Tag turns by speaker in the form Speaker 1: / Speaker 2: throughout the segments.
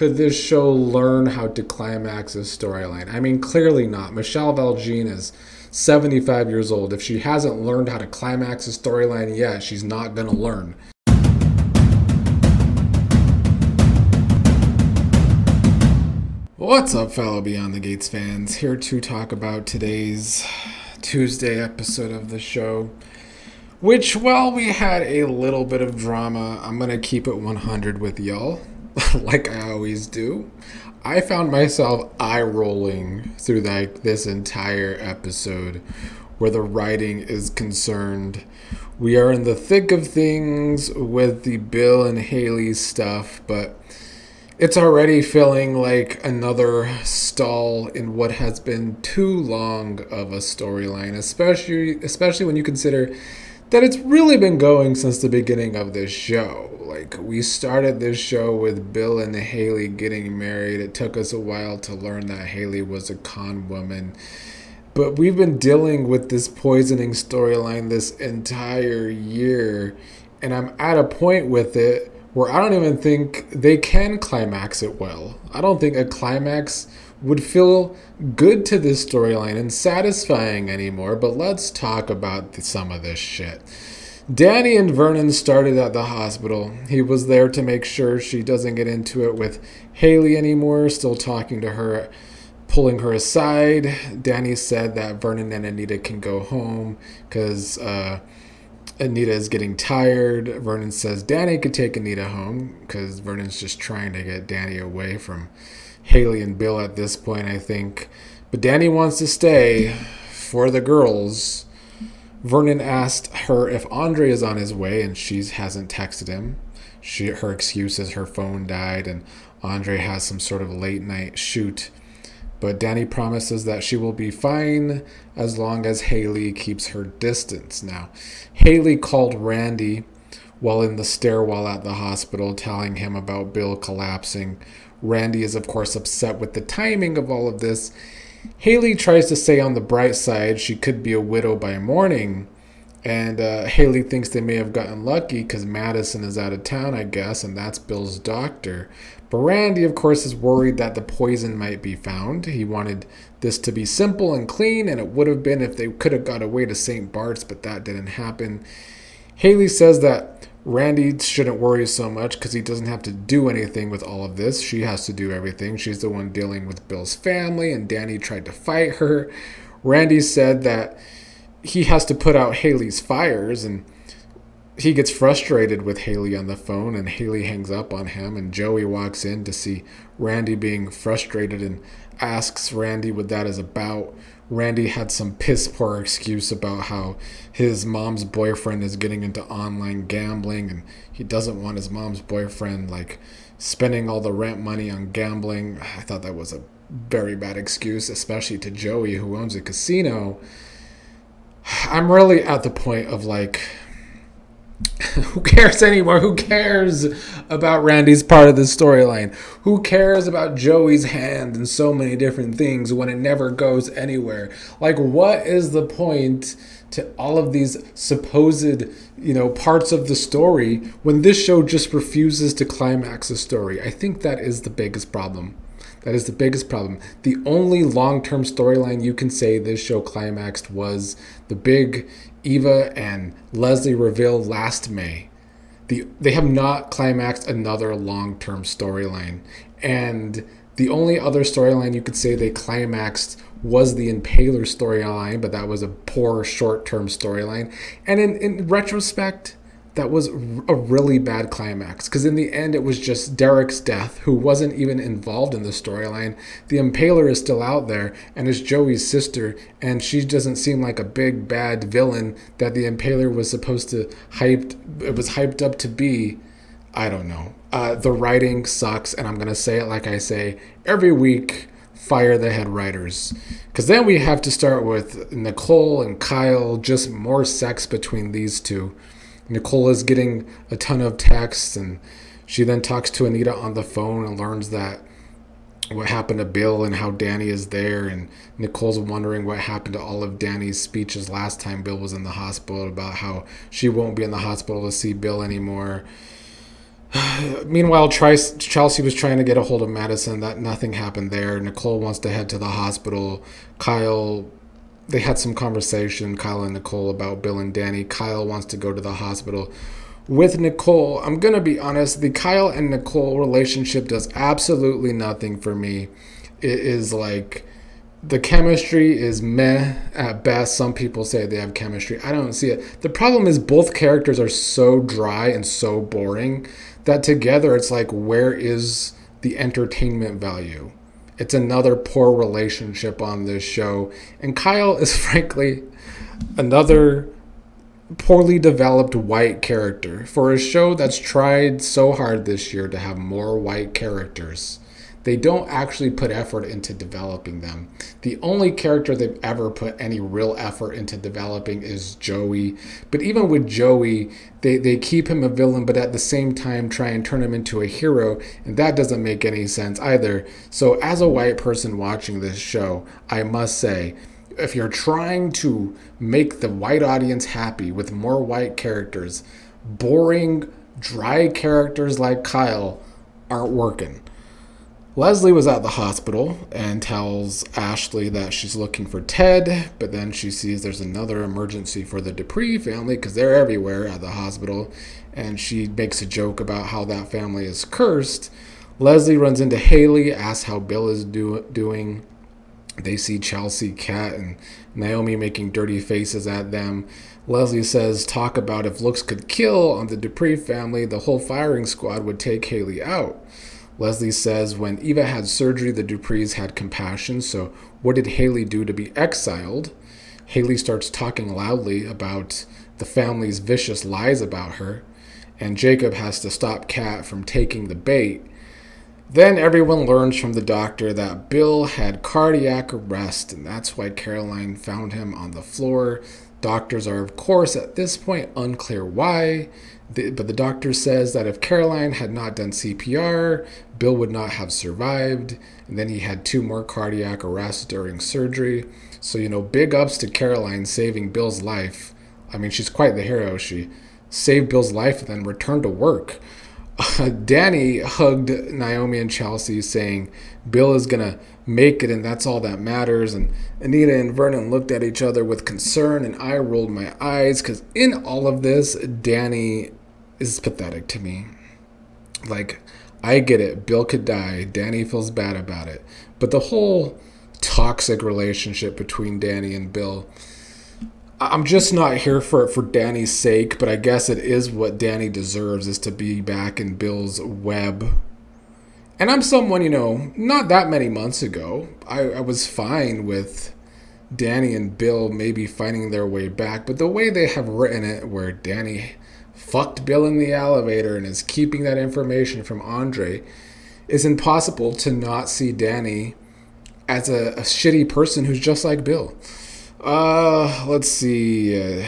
Speaker 1: could this show learn how to climax a storyline? I mean, clearly not. Michelle Valjean is 75 years old. If she hasn't learned how to climax a storyline yet, she's not going to learn. What's up, fellow Beyond the Gates fans? Here to talk about today's Tuesday episode of the show. Which, while we had a little bit of drama, I'm going to keep it 100 with y'all, like I always do. I found myself eye-rolling through this entire episode where the writing is concerned. We are in the thick of things with the Bill and Hayley stuff, but it's already feeling like another stall in what has been too long of a storyline, especially when you consider that it's really been going since the beginning of this show. Like, we started this show with Bill and Hayley getting married. It took us a while to learn that Hayley was a con woman. But we've been dealing with this poisoning storyline this entire year. And I'm at a point with it where I don't even think they can climax it well. I don't think a climax would feel good to this storyline and satisfying anymore, but let's talk about some of this shit. Dani and Vernon started at the hospital. He was there to make sure she doesn't get into it with Hayley anymore, still talking to her, pulling her aside. Dani said that Vernon and Anita can go home because Anita is getting tired. Vernon says Dani could take Anita home because Vernon's just trying to get Dani away from Hayley and Bill at this point, I think. But Dani wants to stay for the girls. Vernon asked her if Andre is on his way, and she hasn't texted him. Her excuse is her phone died, and Andre has some sort of late-night shoot. But Dani promises that she will be fine as long as Hayley keeps her distance. Now, Hayley called Randy while in the stairwell at the hospital, telling him about Bill collapsing. Randy is, of course, upset with the timing of all of this. Hayley tries to say on the bright side she could be a widow by morning. And Hayley thinks they may have gotten lucky because Madison is out of town, I guess, and that's Bill's doctor. But Randy, of course, is worried that the poison might be found. He wanted this to be simple and clean, and it would have been if they could have got away to St. Bart's, but that didn't happen. Hayley says that Randy shouldn't worry so much because he doesn't have to do anything with all of this. She has to do everything. She's the one dealing with Bill's family, and Dani tried to fight her. Randy said that he has to put out Hayley's fires, and he gets frustrated with Hayley on the phone, and Hayley hangs up on him, and Joey walks in to see Randy being frustrated and asks Randy what that is about. Randy had some piss poor excuse about how his mom's boyfriend is getting into online gambling and he doesn't want his mom's boyfriend spending all the rent money on gambling. I thought that was a very bad excuse, especially to Joey, who owns a casino. I'm really at the point of who cares anymore? Who cares about Randy's part of the storyline? Who cares about Joey's hand and so many different things when it never goes anywhere? What is the point to all of these supposed, parts of the story when this show just refuses to climax a story? I think that is the biggest problem. That is the biggest problem. The only long-term storyline you can say this show climaxed was the big Eva and Leslie reveal last May. They have not climaxed another long-term storyline. And the only other storyline you could say they climaxed was the Impaler storyline, but that was a poor short-term storyline. And in retrospect, that was a really bad climax because in the end it was just Derek's death, who wasn't even involved in the storyline. The Impaler is still out there and is Joey's sister, and she doesn't seem like a big bad villain that the Impaler was supposed to hyped up to be. I don't know. The writing sucks, and I'm gonna say it like I say every week. Fire the head writers. Because then we have to start with Nicole and Kyle, just more sex between these two. Nicole is getting a ton of texts, and she then talks to Anita on the phone and learns that what happened to Bill and how Dani is there, and Nicole's wondering what happened to all of Dani's speeches last time Bill was in the hospital about how she won't be in the hospital to see Bill anymore. Meanwhile, Chelsea was trying to get a hold of Madison. That nothing happened there. Nicole wants to head to the hospital. Kyle, they had some conversation, Kyle and Nicole, about Bill and Dani. Kyle wants to go to the hospital with Nicole. I'm going to be honest, the Kyle and Nicole relationship does absolutely nothing for me. It is like the chemistry is meh at best. Some people say they have chemistry. I don't see it. The problem is both characters are so dry and so boring that together it's like, where is the entertainment value? It's another poor relationship on this show. And Kyle is frankly another poorly developed white character. For a show that's tried so hard this year to have more white characters, they don't actually put effort into developing them. The only character they've ever put any real effort into developing is Joey. But even with Joey, they keep him a villain, but at the same time try and turn him into a hero, and that doesn't make any sense either. So as a white person watching this show, I must say, if you're trying to make the white audience happy with more white characters, boring, dry characters like Kyle aren't working. Leslie was at the hospital and tells Ashley that she's looking for Ted, but then she sees there's another emergency for the Dupree family because they're everywhere at the hospital, and she makes a joke about how that family is cursed. Leslie runs into Hayley, asks how Bill is doing. They see Chelsea, Kat, and Naomi making dirty faces at them. Leslie says, talk about if looks could kill on the Dupree family, the whole firing squad would take Hayley out. Leslie says when Eva had surgery, the Duprees had compassion, so what did Hayley do to be exiled? Hayley starts talking loudly about the family's vicious lies about her, and Jacob has to stop Kat from taking the bait. Then everyone learns from the doctor that Bill had cardiac arrest, and that's why Caroline found him on the floor. Doctors are, of course, at this point unclear why. But the doctor says that if Caroline had not done CPR, Bill would not have survived. And then he had 2 more cardiac arrests during surgery. So, big ups to Caroline saving Bill's life. I mean, she's quite the hero. She saved Bill's life and then returned to work. Dani hugged Naomi and Chelsea, saying Bill is going to make it and that's all that matters. And Anita and Vernon looked at each other with concern, and I rolled my eyes because in all of this, Dani is pathetic to me. Like, I get it. Bill could die. Dani feels bad about it. But the whole toxic relationship between Dani and Bill, I'm just not here for Dani's sake, but I guess it is what Dani deserves, is to be back in Bill's web. And I'm someone, not that many months ago, I was fine with Dani and Bill maybe finding their way back, but the way they have written it, where Dani fucked Bill in the elevator and is keeping that information from Andre, it's impossible to not see Dani as a shitty person who's just like Bill. Let's see.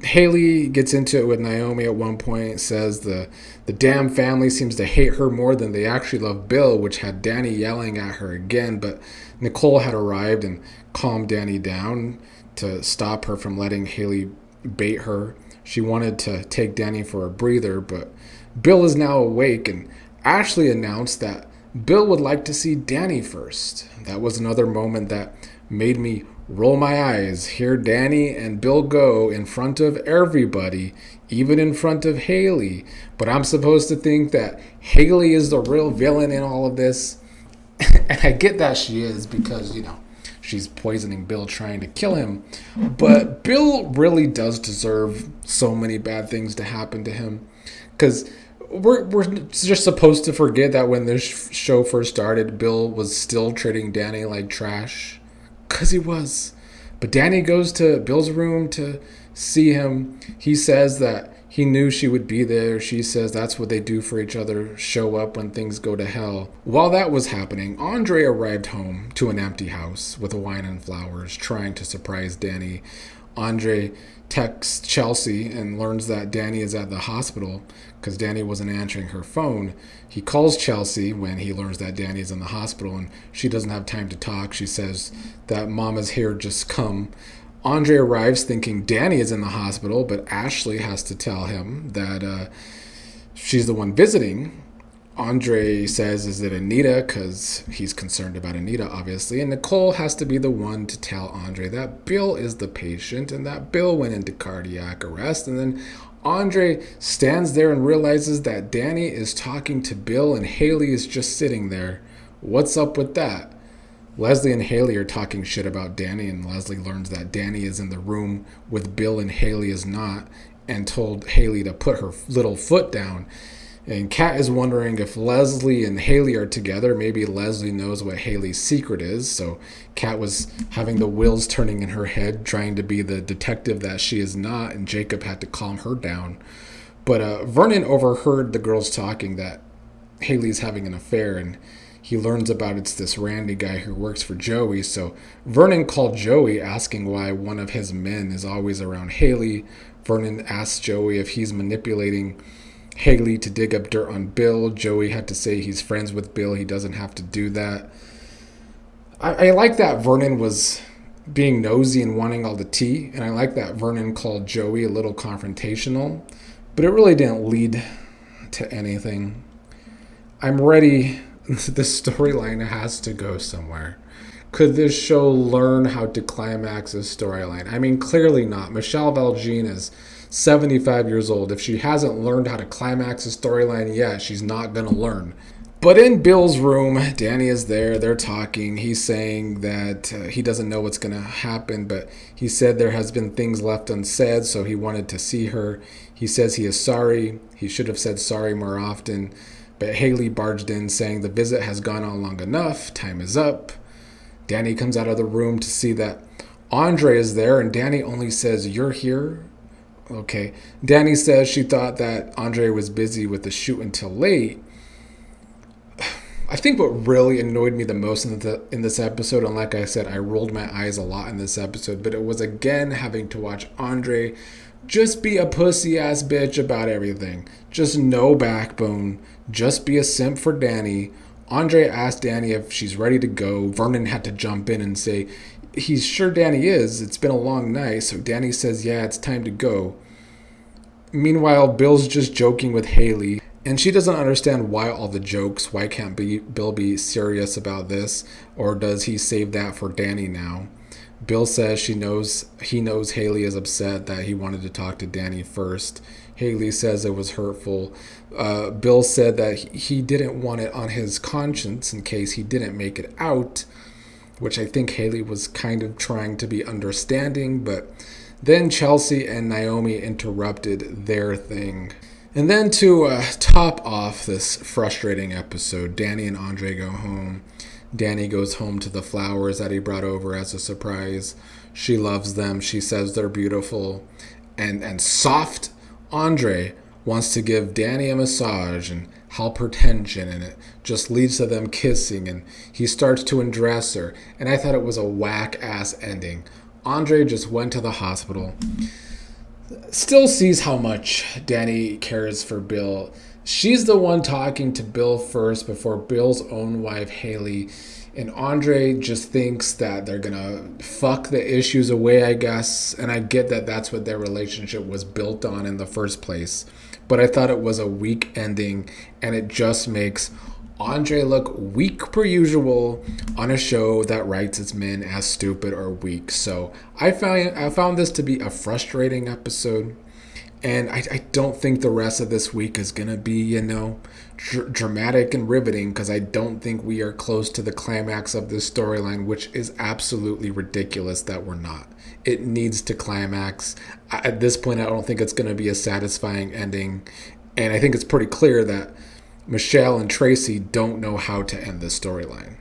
Speaker 1: Hayley gets into it with Naomi at one point, says the damn family seems to hate her more than they actually love Bill, which had Dani yelling at her again, but Nicole had arrived and calmed Dani down to stop her from letting Hayley bait her. She wanted to take Dani for a breather, but Bill is now awake, and Ashley announced that Bill would like to see Dani first. That was another moment that made me roll my eyes. Here Dani and Bill go in front of everybody, even in front of Hayley. But I'm supposed to think that Hayley is the real villain in all of this. And I get that she is because, she's poisoning Bill, trying to kill him. But Bill really does deserve so many bad things to happen to him. Because we're just supposed to forget that when this show first started, Bill was still treating Dani like trash. Because he was. But Dani goes to Bill's room to see him. He says that he knew she would be there. She says that's what they do for each other, show up when things go to hell. While that was happening, Andre arrived home to an empty house with wine and flowers, trying to surprise Dani. Andre texts Chelsea and learns that Dani is at the hospital because Dani wasn't answering her phone. He calls Chelsea when he learns that Dani is in the hospital, and she doesn't have time to talk. She says that Mama's here, just come. Andre arrives thinking Dani is in the hospital, but Ashley has to tell him that She's the one visiting. Andre says, is it Anita? Because he's concerned about Anita, obviously. And Nicole has to be the one to tell Andre that Bill is the patient and that Bill went into cardiac arrest. And then Andre stands there and realizes that Dani is talking to Bill and Hayley is just sitting there. What's up with that? Leslie and Hayley are talking shit about Dani, and Leslie learns that Dani is in the room with Bill and Hayley is not, and told Hayley to put her little foot down. And Kat is wondering if Leslie and Hayley are together. Maybe Leslie knows what Hayley's secret is. So Kat was having the wheels turning in her head, trying to be the detective that she is not, and Jacob had to calm her down. But Vernon overheard the girls talking that Hayley's having an affair, and he learns about it's this Randy guy who works for Joey. So Vernon called Joey asking why one of his men is always around Hayley. Vernon asked Joey if he's manipulating Hayley to dig up dirt on Bill. Joey had to say he's friends with Bill. He doesn't have to do that. I like that Vernon was being nosy and wanting all the tea. And I like that Vernon called Joey a little confrontational. But it really didn't lead to anything. I'm ready. The storyline has to go somewhere. Could this show learn how to climax a storyline? I mean, clearly not. Michelle Valjean is 75 years old. If she hasn't learned how to climax a storyline yet, she's not going to learn. But in Bill's room, Dani is there. They're talking. He's saying that he doesn't know what's going to happen, but he said there has been things left unsaid, so he wanted to see her. He says he is sorry. He should have said sorry more often. But Hayley barged in saying the visit has gone on long enough. Time is up. Dani comes out of the room to see that Andre is there, and Dani only says, "You're here?" Okay. Dani says she thought that Andre was busy with the shoot until late. I think what really annoyed me the most in this episode, and like I said, I rolled my eyes a lot in this episode, but it was again having to watch Andre just be a pussy-ass bitch about everything. Just no backbone. Just be a simp for Dani. Andre asked Dani if she's ready to go. Vernon had to jump in and say, he's sure Dani is. It's been a long night. So Dani says, yeah, it's time to go. Meanwhile, Bill's just joking with Hayley. And she doesn't understand why all the jokes. Why can't Bill be serious about this? Or does he save that for Dani now? Bill says he knows Hayley is upset that he wanted to talk to Dani first. Hayley says it was hurtful. Bill said that he didn't want it on his conscience in case he didn't make it out, which I think Hayley was kind of trying to be understanding, but then Chelsea and Naomi interrupted their thing. And then to top off this frustrating episode, Dani and Andre go home. Dani goes home to the flowers that he brought over as a surprise. She loves them. She says they're beautiful. And soft Andre wants to give Dani a massage and help her tension, and it just leads to them kissing, and he starts to undress her. And I thought it was a whack-ass ending. Andre just went to the hospital. Still sees how much Dani cares for Bill. She's the one talking to Bill first before Bill's own wife, Hayley. And Andre just thinks that they're going to fuck the issues away, I guess. And I get that that's what their relationship was built on in the first place. But I thought it was a weak ending. And it just makes Andre look weak per usual on a show that writes its men as stupid or weak. So I found this to be a frustrating episode. And I don't think the rest of this week is going to be, dramatic and riveting, because I don't think we are close to the climax of this storyline, which is absolutely ridiculous that we're not. It needs to climax. At this point, I don't think it's going to be a satisfying ending. And I think it's pretty clear that Michelle and Tracy don't know how to end this storyline.